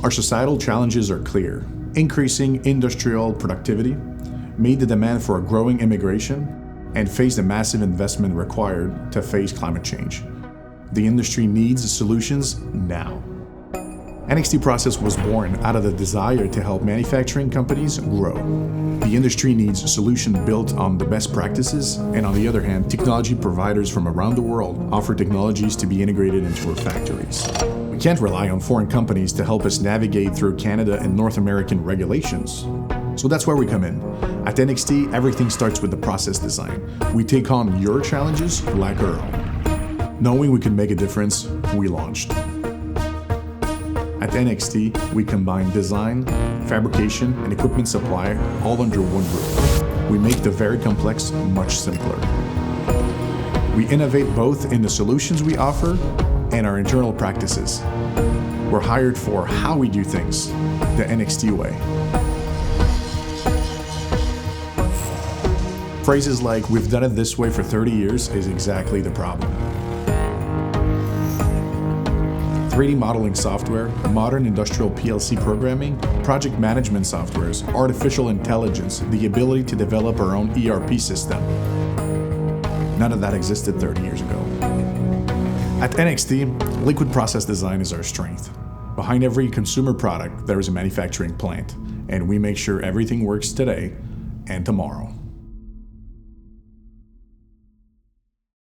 Our societal challenges are clear. Increasing industrial productivity, meet the demand for a growing immigration, and face the massive investment required to face climate change. The industry needs solutions now. NXT Process was born out of the desire to help manufacturing companies grow. The industry needs a solution built on the best practices, and on the other hand, technology providers from around the world offer technologies to be integrated into our factories. We can't rely on foreign companies to help us navigate through Canada and North American regulations. So that's where we come in. At NXT, everything starts with the process design. We take on your challenges like our own. Knowing we can make a difference, we launched. At NXT, we combine design, fabrication, and equipment supply all under one roof. We make the very complex much simpler. We innovate both in the solutions we offer and our internal practices. We're hired for how we do things, the NXT way. Phrases like, "we've done it this way for 30 years" is exactly the problem. 3D modeling software, modern industrial PLC programming, project management softwares, artificial intelligence, the ability to develop our own ERP system. None of that existed 30 years ago. At NXT, liquid process design is our strength. Behind every consumer product, there is a manufacturing plant, and we make sure everything works today and tomorrow.